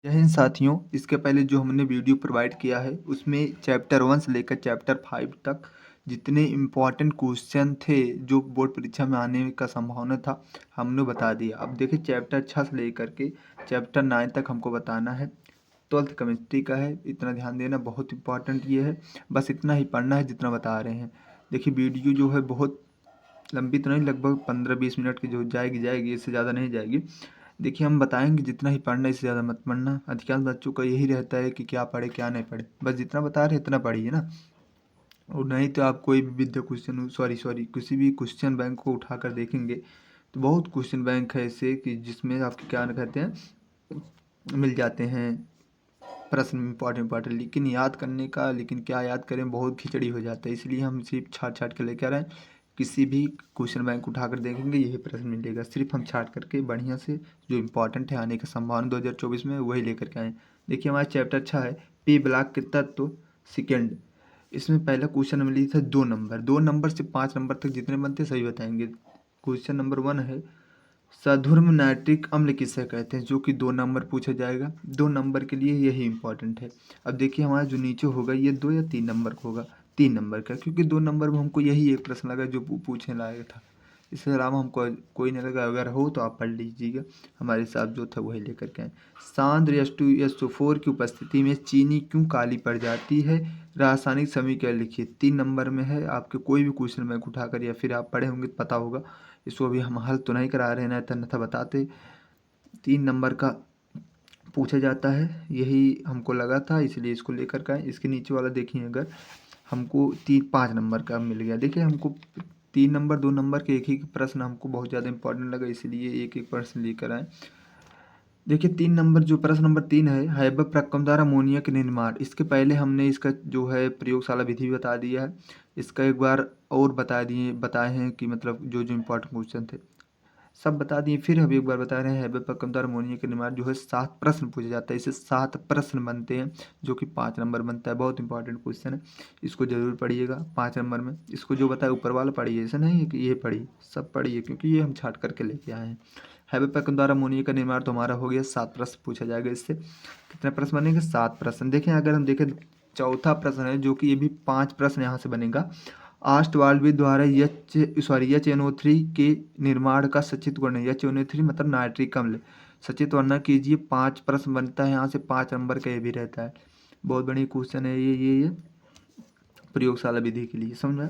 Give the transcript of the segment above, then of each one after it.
जय हिंद साथियों। इसके पहले जो हमने वीडियो प्रोवाइड किया है उसमें चैप्टर 1 से लेकर चैप्टर 5 तक जितने इम्पोर्टेंट क्वेश्चन थे जो बोर्ड परीक्षा में आने का संभावना था हमने बता दिया। अब देखिए चैप्टर 6 से लेकर के चैप्टर 9 तक हमको बताना है। 12th केमिस्ट्री का है, इतना ध्यान देना, बहुत इंपॉर्टेंट ये है। बस इतना ही पढ़ना है जितना बता रहे हैं। देखिए वीडियो जो है बहुत लंबी तो नहीं, लगभग 15-20 मिनट की जो जाएगी, इससे ज़्यादा नहीं जाएगी। देखिए हम बताएंगे जितना ही पढ़ना, इससे ज़्यादा मत पढ़ना। अधिकांश बच्चों का यही रहता है कि क्या पढ़े क्या नहीं पढ़े, बस जितना बता रहे इतना पढ़िए ना। और नहीं तो आप कोई भी विद्या क्वेश्चन सॉरी किसी भी क्वेश्चन बैंक को उठा कर देखेंगे तो बहुत क्वेश्चन बैंक है ऐसे कि जिसमें आपके क्या कहते हैं मिल जाते हैं प्रश्न इंपॉर्टेंट, लेकिन याद करने का, लेकिन क्या याद करें, बहुत खिचड़ी हो जाता है। इसलिए हम सिर्फ छाट छाट के लेकर आए। किसी भी क्वेश्चन बैंक उठाकर देखेंगे यही प्रश्न मिलेगा, सिर्फ हम छाट करके बढ़िया से जो इम्पोर्टेंट है आने का संभावना 2024 में वही लेकर के आए। देखिए हमारा चैप्टर अच्छा है, पी ब्लॉक के तत्व सेकेंड। इसमें पहला क्वेश्चन मिली था 2 नंबर से 5 नंबर तक जितने बनते सही बताएंगे। क्वेश्चन नंबर 1 है, सधुर्म नाइट्रिक अम्ल किसे कहते हैं, जो कि 2 नंबर पूछा जाएगा। 2 नंबर के लिए यही इंपॉर्टेंट है। अब देखिए हमारा जो नीचे होगा ये 2 या 3 नंबर का होगा, 3 नंबर का, क्योंकि 2 नंबर में हमको यही एक प्रश्न लगा जो पूछने लायक था। इसके अलावा हमको कोई नहीं लगा, अगर हो तो आप पढ़ लीजिएगा। हमारे साथ जो था वही लेकर के आए। सांद्र H2SO4 की उपस्थिति में चीनी क्यों काली पड़ जाती है, रासायनिक समीकरण लिखिए। 3 नंबर में है, आपके कोई भी क्वेश्चन बैंक उठाकर या फिर आप पढ़े होंगे तो पता होगा। इसको अभी हम हल तो नहीं करा रहे हैं, अन्यथा बताते। 3 नंबर का पूछा जाता है, यही हमको लगा था इसलिए इसको लेकर का। इसके नीचे वाला देखिए, अगर हमको 5 नंबर का मिल गया। देखिए हमको 3 नंबर 2 नंबर के एक ही प्रश्न हमको बहुत ज़्यादा इंपॉर्टेंट लगा, इसलिए एक एक प्रश्न लेकर आए। देखिए 3 नंबर, जो प्रश्न नंबर 3 है, हैबर प्रक्रम द्वारा अमोनिया के निर्माण। इसके पहले हमने इसका जो है प्रयोगशाला विधि भी बता दिया है। इसका एक बार और बताए हैं कि मतलब जो जो इम्पोर्टेंट क्वेश्चन थे सब बता दिए। फिर हम एक बार बता रहे हैं, हैबर प्रक्रम द्वारा अमोनिया के निर्माण जो है 7 प्रश्न पूछा जाता है। इससे 7 प्रश्न बनते हैं जो कि 5 नंबर बनता है। बहुत इंपॉर्टेंट क्वेश्चन है, इसको जरूर पढ़िएगा। 5 नंबर में इसको जो बताया ऊपर वाला पढ़िए, ऐसा नहीं है कि ये पढ़िए, सब पढ़िए, क्योंकि ये हम छाट करके लेके आए हैं। हैबर प्रक्रम द्वारा अमोनिया का निर्माण तो हमारा हो गया, 7 प्रश्न पूछा जाएगा। इससे कितने प्रश्न बनेंगे, 7 प्रश्न। देखें अगर हम देखें चौथा प्रश्न है जो कि ये भी 5 प्रश्न यहाँ से बनेगा। आस्टवाल्वी द्वारा HNO3 के निर्माण का सचित्र वर्णन। HNO3 मतलब नाइट्रिक अम्ल, सचित्र वर्णन कीजिए। 5 प्रश्न बनता है यहाँ से, 5 नंबर का ये भी रहता है। बहुत बढ़िया क्वेश्चन है ये प्रयोगशाला विधि के लिए, समझ में।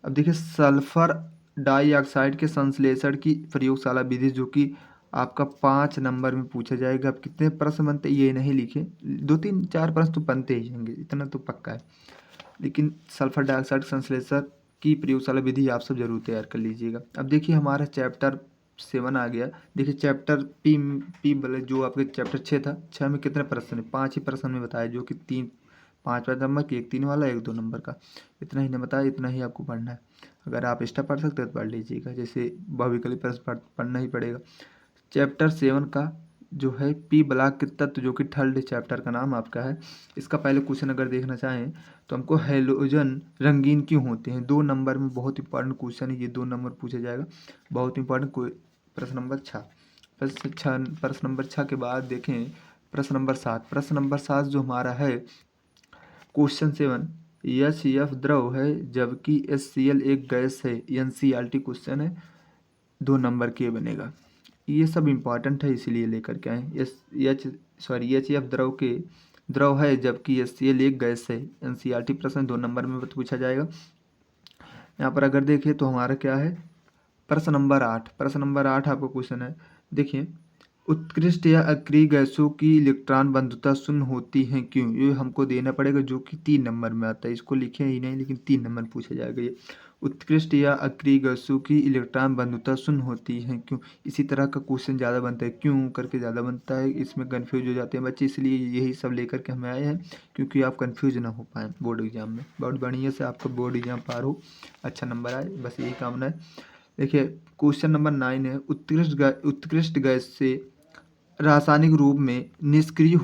अब देखिए सल्फर डाइऑक्साइड के संश्लेषण की प्रयोगशाला विधि, जो कि आपका 5 नंबर में पूछा जाएगा। अब कितने प्रश्न बनते हैं ये नहीं लिखे, 2-3-4 प्रश्न तो बनते ही होंगे, इतना तो पक्का है। लेकिन सल्फर डाइऑक्साइड संश्लेषण की प्रयोगशाला विधि आप सब जरूर तैयार कर लीजिएगा। अब देखिए हमारा चैप्टर 7 आ गया। देखिए चैप्टर पी जो आपके चैप्टर 6 था, 6 में कितने प्रश्न है, 5 ही प्रश्न में बताया, जो कि 5 नंबर की, एक 3 वाला, एक 2 नंबर का। इतना ही नहीं बताया, इतना ही आपको पढ़ना है। अगर आप एक्स्ट्रा पढ़ सकते हैं तो पढ़ लीजिएगा, जैसे बहुविकल्पी प्रश्न पढ़ना ही पड़ेगा। चैप्टर 7 का जो है पी ब्लॉक के तत्व, जो कि थर्ड चैप्टर का नाम आपका है। इसका पहले क्वेश्चन अगर देखना चाहें तो हमको हैलोजन रंगीन क्यों होते हैं। 2 नंबर में बहुत इंपॉर्टेंट क्वेश्चन है ये, 2 नंबर पूछा जाएगा, बहुत इंपॉर्टेंट। प्रश्न नंबर 6, प्रश्न नंबर 6 के बाद देखें प्रश्न नंबर 7। प्रश्न नंबर 7 जो हमारा है क्वेश्चन 7, HCF द्रव है जबकि HCl एक गैस है। NCERT क्वेश्चन है, 2 नंबर के बनेगा। ये सब इम्पॉर्टेंट है इसीलिए लेकर के आए। HCF द्रव है जबकि HCl एक गैस है। NCERT प्रश्न 2 नंबर में पूछा जाएगा। यहाँ पर अगर देखें तो हमारा क्या है, प्रश्न नंबर 8। प्रश्न नंबर 8 आपको क्वेश्चन है, देखिए उत्कृष्ट या अक्रिय गैसों की इलेक्ट्रॉन बंधुता शून्य होती है क्यों। ये हमको देना पड़ेगा, जो कि 3 नंबर में आता है। इसको लिखे ही नहीं, लेकिन 3 नंबर पूछा जाएगा ये। उत्कृष्ट या अक्रिय गैसों की इलेक्ट्रॉन बंधुता शून्य होती है क्यों। इसी तरह का क्वेश्चन ज़्यादा बनता है, क्यों करके ज़्यादा बनता है, इसमें कन्फ्यूज हो जाते हैं बच्चे। इसलिए यही सब लेकर के हमें आए हैं, क्योंकि आप कन्फ्यूज ना हो पाएँ बोर्ड एग्जाम में। बहुत बढ़िया से आपका बोर्ड एग्जाम पार हो, अच्छा नंबर आए, बस यही कामना है। देखिए क्वेश्चन नंबर 9 है, उत्कृष्ट गैस से रासायनिक रूप में निष्क्रिय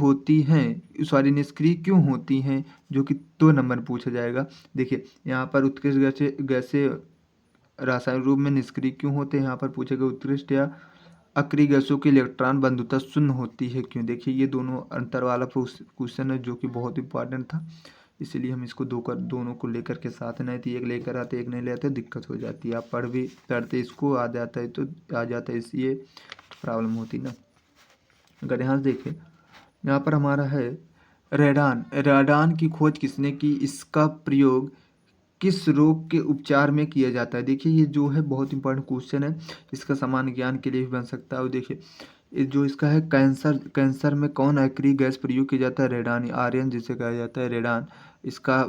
क्यों होती हैं, जो कि 2 नंबर पूछा जाएगा। देखिए यहाँ पर उत्कृष्ट गैस से रासायनिक रूप में निष्क्रिय क्यों होते हैं, यहाँ पर पूछेगा उत्कृष्ट या अक्रिय गैसों की इलेक्ट्रॉन बंधुता शून्य होती है क्यों? देखिए ये दोनों अंतर वाला क्वेश्चन है जो कि बहुत इंपॉर्टेंट था, इसलिए हम इसको दोनों को लेकर के साथ नहीं थी, एक लेकर आते एक नहीं लेते, दिक्कत हो जाती है। आप पढ़ते इसको आ जाता है तो आ जाता है, इसलिए प्रॉब्लम होती ना। अगर यहाँ से देखें, यहाँ पर हमारा है रेडान। रेडान की खोज किसने की? इसका प्रयोग किस रोग के उपचार में किया जाता है? देखिए ये जो है बहुत इंपॉर्टेंट क्वेश्चन है, इसका सामान्य ज्ञान के लिए भी बन सकता है। और देखिए ये जो इसका है कैंसर में कौन अक्रिय गैस प्रयोग किया जाता है? रेडान, आर्यन जिसे कहा जाता है रेडान, इसका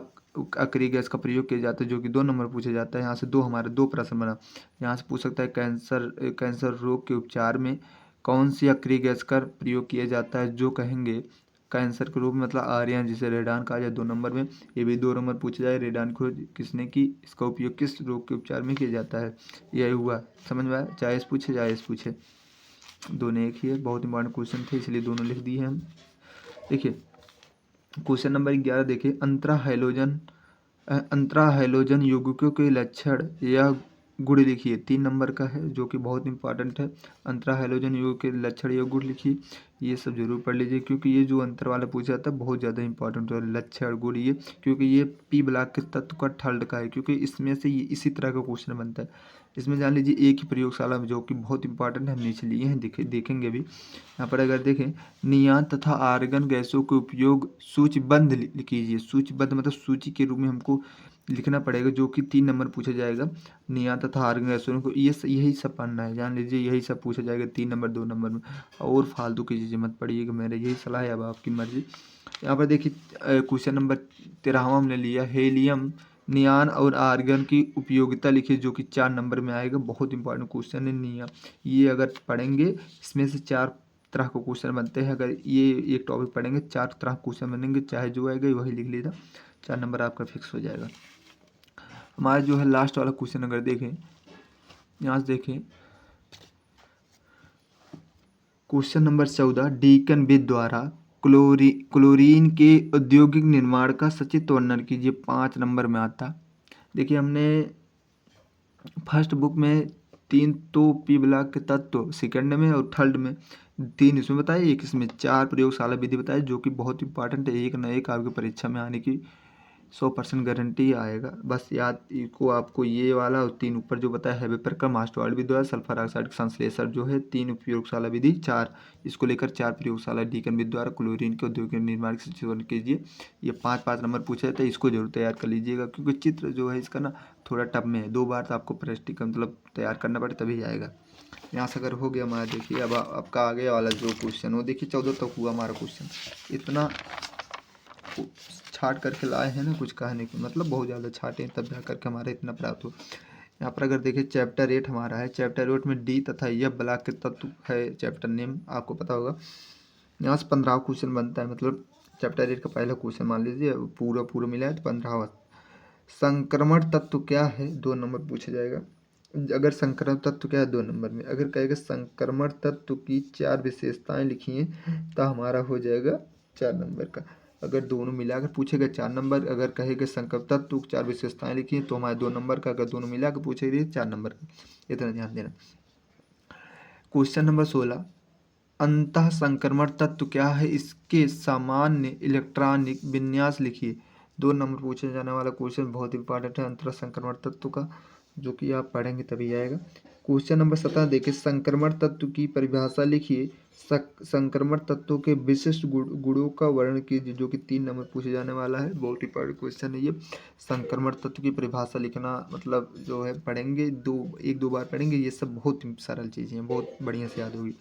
अक्रिय गैस का प्रयोग किया जाता है, जो कि 2 नंबर पूछा जाता है। यहाँ से हमारे 2 प्रश्न बना। यहाँ से पूछ सकता है कैंसर रोग के उपचार में कौन सी अक्रिय गैस का प्रयोग किया जाता है? जो कहेंगे कैंसर के रूप में, मतलब आर्यन जिसे रेडान कहा जाए, 2 नंबर में। ये भी 2 नंबर पूछा जाए, रेडान को किसने की, इसका उपयोग किस रोग के उपचार में किया जाता है? यही हुआ, समझ में आया? चाहे इस पूछे चाहे इस पूछे, दोनों एक ही है। बहुत इंपॉर्टेंट क्वेश्चन थे इसलिए दोनों लिख दिए हम। देखिए क्वेश्चन नंबर 11 देखिए, अंतरा हैलोजन यौगिकों के लक्षण या गुण लिखिए। 3 नंबर का है जो कि बहुत इंपॉर्टेंट है। अंतरा हैलोजन यौगिक के लक्षण या गुण लिखिए। ये सब जरूर पढ़ लीजिए क्योंकि ये जो अंतर वाला पूछा जाता है बहुत ज़्यादा इंपॉर्टेंट है, लक्षण गुण ये, क्योंकि ये पी ब्लॉक के तत्व का ठल्ड का है, क्योंकि इसमें से ये इसी तरह का क्वेश्चन बनता है। इसमें जान लीजिए एक ही प्रयोगशाला में, जो कि बहुत इंपॉर्टेंट है, हम नीचे लिए हैं, देखेंगे भी। यहाँ पर अगर देखें, नियान तथा आर्गन गैसों के उपयोग सूचीबद्ध कीजिए। सूचीबद्ध मतलब सूची के रूप में हमको लिखना पड़ेगा, जो कि 3 नंबर पूछा जाएगा। नियान तथा आर्गन गैसों को यही सब पढ़ना है, जान लीजिए यही सब पूछा जाएगा 3 नंबर 2 नंबर में। और फालतू की चीज़ें मत पढ़िएगा, मेरा यही सलाह है, अब आपकी मर्जी। यहाँ पर देखिए क्वेश्चन नंबर 13वां हमने लिया, हेलियम, नियान और आर्गन की उपयोगिता लिखिए, जो कि 4 नंबर में आएगा। बहुत इंपॉर्टेंट क्वेश्चन है निया, ये अगर पढ़ेंगे इसमें से 4 तरह के क्वेश्चन बनते हैं। अगर ये एक टॉपिक पढ़ेंगे 4 तरह के क्वेश्चन बनेंगे, चाहे जो आएगा वही लिख लीजिएगा, 4 नंबर आपका फिक्स हो जाएगा। हमारा जो है लास्ट वाला क्वेश्चन अगर देखें, यहाँ से देखें क्वेश्चन नंबर 14, डीकन विद द्वारा क्लोरीन के औद्योगिक निर्माण का सचित्र वर्णन कीजिए। 5 नंबर में आता। देखिए हमने फर्स्ट बुक में 3 तो पी ब्लॉक के तत्व, सेकंड में और थर्ड में 3 इसमें बताए, एक इसमें 4 प्रयोगशाला विधि बताए, जो कि बहुत इंपॉर्टेंट है, एक न एक आपकी परीक्षा में आने की 100% गारंटी आएगा। बस याद को आपको ये वाला और 3 ऊपर जो बताया है वेपर मास्टवार्ड विधि द्वारा सल्फर ऑक्साइड संश्लेषण जो है 3 प्रयोगशाला विधि 4, इसको लेकर 4 प्रयोगशाला डीकन विधि द्वारा क्लोरीन के औद्योगिक निर्माण की सूची कीजिए। ये 5 नंबर पूछे जाते हैं, इसको जरूर तैयार कर लीजिएगा, क्योंकि चित्र जो है इसका ना थोड़ा टफ में है, 2 बार तो आपको प्रैक्टिकल मतलब तैयार करना पड़े तभी आएगा। यहाँ से अगर हो गया हमारा, देखिए अब आपका आगे वाला जो क्वेश्चन हो, देखिए 14 तक हुआ हमारा क्वेश्चन। इतना छाट करके लाए हैं ना, कुछ कहने की मतलब बहुत ज़्यादा छाटे तब जा करके हमारा इतना प्राप्त हो। यहाँ पर अगर देखिए चैप्टर 8 हमारा है, चैप्टर 8 में डी तथा एफ ब्लॉक के तत्व है, चैप्टर नेम आपको पता होगा। यहाँ से 15 क्वेश्चन बनता है, मतलब चैप्टर 8 का पहला क्वेश्चन मान लीजिए, पूरा मिला है तो 15वां। संक्रमण तत्व क्या है? 2 नंबर पूछा जाएगा। अगर संक्रमण तत्व क्या है 2 नंबर में, अगर कहेगा संक्रमण तत्व की 4 विशेषताएं लिखिए तो हमारा हो जाएगा 4 नंबर का। अगर दोनों मिलाकर पूछेगा 4 नंबर, अगर कहेगा संक्रमण तत्व 4 विशेषताएं लिखिए तो हमारे 2 नंबर का, अगर दोनों मिलाकर पूछेगा 4 नंबर का। इतना ध्यान देना। क्वेश्चन नंबर 16, अंतः संक्रमण तत्व क्या है? इसके सामान्य इलेक्ट्रॉनिक विन्यास लिखिए। 2 नंबर पूछे जाने वाला क्वेश्चन बहुत इंपॉर्टेंट है अंतर संक्रमण तत्व का, जो कि आप पढ़ेंगे तभी आएगा। क्वेश्चन नंबर 17 देखिए, संक्रमण तत्व की परिभाषा लिखिए। संक्रमण तत्वों के विशिष्ट गुणों का वर्णन कीजिए, जो कि 3 नंबर पूछे जाने वाला है, बहुत इंपॉर्टेंट क्वेश्चन है ये। संक्रमण तत्व की परिभाषा लिखना, मतलब जो है पढ़ेंगे, 1-2 बार पढ़ेंगे, ये सब बहुत सरल चीज़ें हैं, बहुत बढ़िया से याद होगी।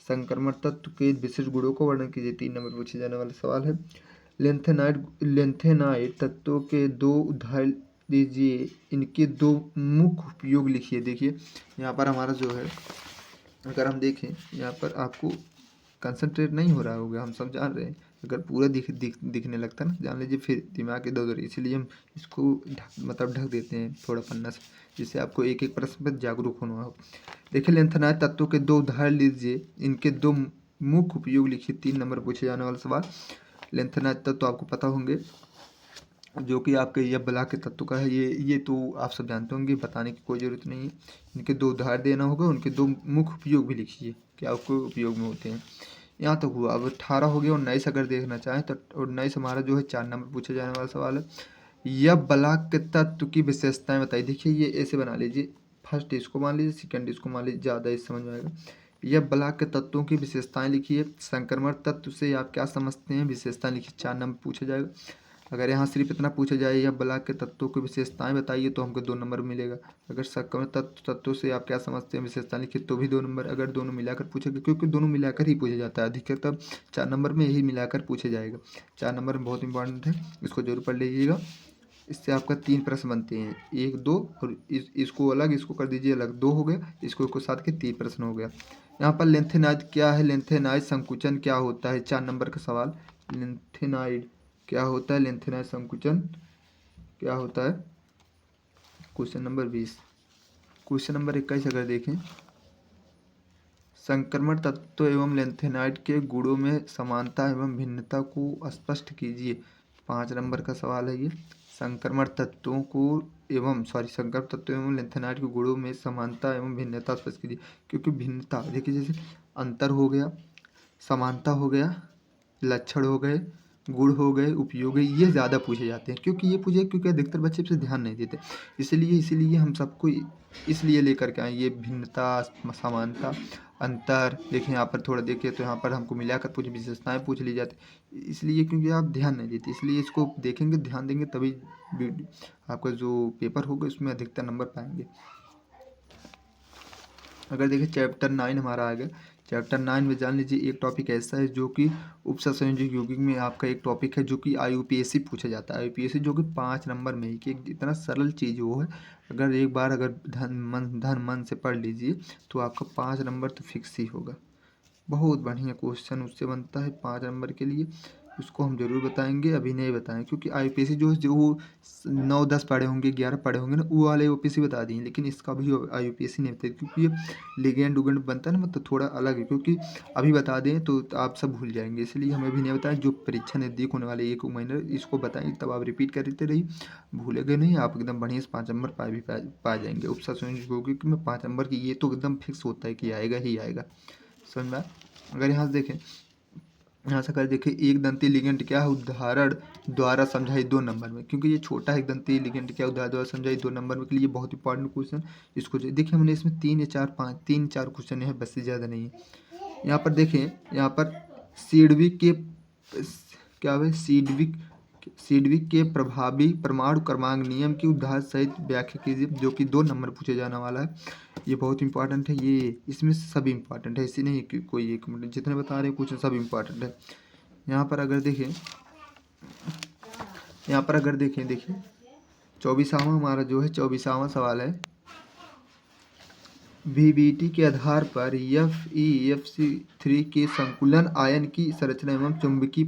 संक्रमण तत्व के विशिष्ट गुणों को वर्णन कीजिए, 3 नंबर पूछे जाने वाला सवाल है। लेंथेनाइट तत्वों के 2 उदाहरण दीजिए, इनके 2 मुख्य उपयोग लिखिए। देखिए यहाँ पर हमारा जो है, अगर हम देखें यहाँ पर आपको कंसंट्रेट नहीं हो रहा होगा, हम सब जान रहे हैं, अगर पूरा दिखने लगता ना, जान लीजिए फिर दिमाग इधर उधर, इसीलिए हम इसको ढक देते हैं थोड़ा पन्ना से, जिससे आपको एक एक प्रश्न पर जागरूक होना हो। देखिए लेंथेनाइट तत्वों के 2 उदाहरण लीजिए, इनके 2 मुख्य उपयोग लिखिए, 3 नंबर पूछे जाने वाला सवाल। लेंथेनाइट तत्व आपको पता होंगे, जो कि आपके यह ब्लॉक के तत्व का है। ये तो आप सब जानते होंगे, बताने की कोई ज़रूरत नहीं है। इनके दो उदाहरण देना होगा, उनके दो मुख्य उपयोग भी लिखिए, क्या आपको उपयोग में होते हैं। यहाँ तक हुआ। अब 18 हो गया। 19 अगर देखना चाहें तो 19 हमारा जो है 4 नंबर पूछा जाने वाला सवाल है। यह ब्लॉक के तत्व की विशेषताएं बताइए। देखिए ये ऐसे बना लीजिए, फर्स्ट इसको मान लीजिए, सेकंड इसको मान लीजिए, ज़्यादा इस समझ में आएगा। यह ब्लॉक के तत्वों की विशेषताएं लिखिए। संक्रमण तत्व से आप क्या समझते हैं, विशेषताएं लिखिए, 4 नंबर पूछा जाएगा। अगर यहाँ सिर्फ इतना पूछा जाए यह ब्लॉक के तत्वों की विशेषताएं बताइए तो हमको 2 नंबर मिलेगा। अगर संक्रमण तत्वों से आप क्या समझते हैं, विशेषता लिखिए तो भी 2 नंबर। अगर दोनों मिलाकर पूछेगा, क्योंकि दोनों मिलाकर ही पूछा जाता है अधिकतर, 4 नंबर में यही मिलाकर पूछा जाएगा। 4 नंबर बहुत इंपॉर्टेंट है, इसको जरूर पढ़ लीजिएगा। इससे आपका 3 प्रश्न बनते हैं, 1 2 और इसको अलग, इसको कर दीजिए अलग, 2 हो गया, इसको साथ के 3 प्रश्न हो गया। यहाँ पर लेंथेनाइड क्या है, लेंथेनाइड संकुचन क्या होता है, 4 नंबर का सवाल। लेंथेनाइड क्या होता है, लेंथेनाइड संकुचन क्या होता है। Question number 20। क्वेश्चन नंबर 21 अगर देखें, संक्रमण तत्व एवं लेंथेनाइड के गुणों में समानता एवं भिन्नता को स्पष्ट कीजिए। 5 नंबर का सवाल है ये। संक्रमण तत्वों को संक्रमण तत्व एवं लेंथेनाइड के गुणों में समानता एवं भिन्नता स्पष्ट कीजिए। क्योंकि भिन्नता देखिए, जैसे अंतर हो गया, समानता हो गया, लक्षण हो गए, गुण हो गए, उपयोग है, ये ज़्यादा पूछे जाते हैं। क्योंकि ये पूछे, क्योंकि अधिकतर बच्चे इस पे ध्यान नहीं देते। इसीलिए हम सबको इसलिए लेकर के आए, ये भिन्नता, समानता, अंतर। देखिए यहाँ पर थोड़ा देखिए तो यहाँ पर हमको मिलाकर कुछ विशेषताएं पूछ ली जाती, इसलिए क्योंकि आप ध्यान नहीं देते। इसलिए इसको देखेंगे, ध्यान देंगे, तभी आपका जो पेपर होगा उसमें अधिकतर नंबर पाएंगे। अगर देखिए चैप्टर 9 हमारा आ गया। चैप्टर 9 में जान लीजिए एक टॉपिक ऐसा है जो कि उपसंयोजक यौगिक में आपका एक टॉपिक है जो कि IUPAC पूछा जाता है। IUPAC जो कि 5 नंबर में ही, कि इतना सरल चीज़ वो है। अगर एक बार अगर धन मन से पढ़ लीजिए तो आपका 5 नंबर तो फिक्स ही होगा। बहुत बढ़िया क्वेश्चन उससे बनता है 5 नंबर के लिए, उसको हम जरूर बताएंगे, अभी नहीं बताएं क्योंकि IUPAC जो 9-10 पढ़े होंगे, 11 पढ़े होंगे ना, वो वाले OPC बता दिए, लेकिन इसका भी IUPAC नहीं बताया क्योंकि ये लिगेंड उगेंड बनता है ना, मतलब थोड़ा अलग है। क्योंकि अभी बता दें तो आप सब भूल जाएंगे, इसलिए हमें भी नहीं बताया। जो परीक्षा नज़दीक होने वाले 1 महीने, इसको बताएंगे, तब आप रिपीट करते रहिए, भूलेंगे नहीं आप, एकदम बढ़िया से 5 नंबर पा जाएंगे। उपसंयोजक यौगिक में 5 नंबर की ये तो एकदम फिक्स होता है कि आएगा ही आएगा, समझ में। अगर यहाँ से देखें, यहाँ से अगर देखें एक दंती लिगेंड क्या है, उदाहरण द्वारा समझाई 2 नंबर में, क्योंकि ये छोटा है। एक दंती लिगेंड क्या, उदाहरण द्वारा समझाई 2 नंबर में के लिए बहुत इंपॉर्टेंट क्वेश्चन। इसको देखिए हमने इसमें 3 या 4 5 3-4 क्वेश्चन है, बस से ज़्यादा नहीं है। यहाँ पर देखें, यहाँ पर सीडविक के क्या है, सीडविक के प्रभावी परमाणु क्रमांक नियम की उदाहरण सहित व्याख्या कीजिए, जो कि 2 नंबर पूछे जाने वाला है। ये बहुत इंपॉर्टेंट है, ये इसमें सभी इंपॉर्टेंट है, ऐसे नहीं कि कोई एक मिनट, जितने बता रहे हैं कुछ सब इंपॉर्टेंट है। यहाँ पर अगर देखें, देखिए 24वां हमारा जो है 24वां सवाल है। VBT के आधार पर FeFC3 के संकुलन आयन की संरचना एवं चुंबकीय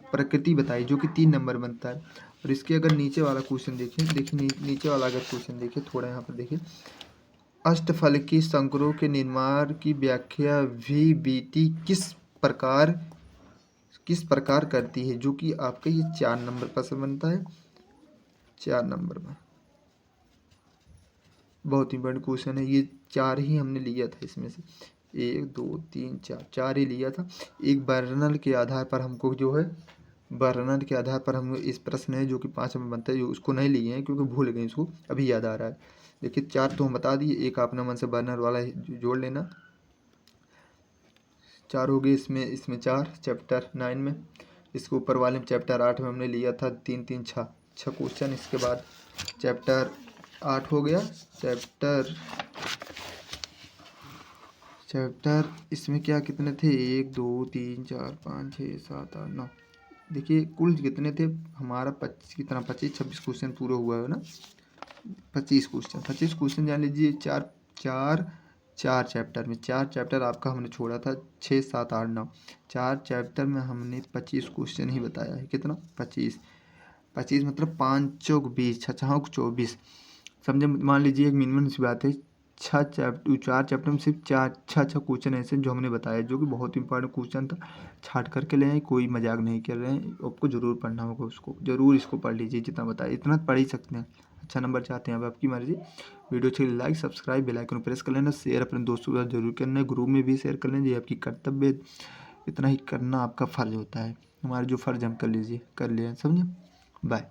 प्रकृति बताई, जो कि 3 नंबर बनता है। और इसके अगर नीचे वाला क्वेश्चन देखिए नीचे वाला अगर क्वेश्चन देखिए, थोड़ा यहाँ पर देखिए, अष्टफलकीय संकरों के निर्माण की व्याख्या VBT किस प्रकार करती है, जो कि आपका ये 4 नंबर प्रश्न बनता है। 4 नंबर में बहुत इंपॉर्टेंट क्वेश्चन है ये। 4 ही हमने लिया था इसमें से, 1 2 3 4 ही लिया था। एक बर्नल के आधार पर हमको जो है, बर्नल के आधार पर हम इस प्रश्न है जो कि 5 में बनता है, जो उसको नहीं लिए हैं क्योंकि भूल गए, इसको अभी याद आ रहा है। देखिए 4 तो हम बता दिए, एक अपना मन से बर्नल वाला जोड़ लेना। 4 हो गए इसमें 4 चैप्टर 9 में। इसके ऊपर वाले में चैप्टर 8 में हमने लिया था 3 3 6 क्वेश्चन। इसके बाद चैप्टर 8 हो गया। चैप्टर इसमें क्या कितने थे, 1 2 3 4 5 6 7 8 9, देखिए कुल कितने थे हमारा 25 क्वेश्चन पूरा हुआ है ना। 25 क्वेश्चन जान लीजिए। चार चैप्टर में, 4 चैप्टर आपका हमने छोड़ा था, 6 7 8 9, 4 चैप्टर में हमने 25 क्वेश्चन ही बताया है। कितना, 25 मतलब 5 चौक 20, 6 6 24, समझे। मान लीजिए एक मिनिमम सी बात है, चार चैप्टर में सिर्फ चार अच्छा क्वेश्चन ऐसे हैं जो हमने बताया, जो कि बहुत इंपॉर्टेंट क्वेश्चन था। छाट करके ले आए, कोई मजाक नहीं कर रहे हैं। आपको ज़रूर पढ़ना होगा, उसको ज़रूर इसको पढ़ लीजिए, जितना बताया इतना पढ़ ही सकते हैं। अच्छा नंबर चाहते हैं, अब आपकी मर्जी। वीडियो अच्छी लगी like subscribe bell icon press कर लेना, शेयर अपने दोस्तों के साथ जरूर करना, ग्रुप में भी शेयर कर लेना, ये आपकी कर्तव्य है। इतना ही करना आपका फ़र्ज होता है, हमारा जो फ़र्ज हम कर लीजिए कर लिया, समझे। बाय।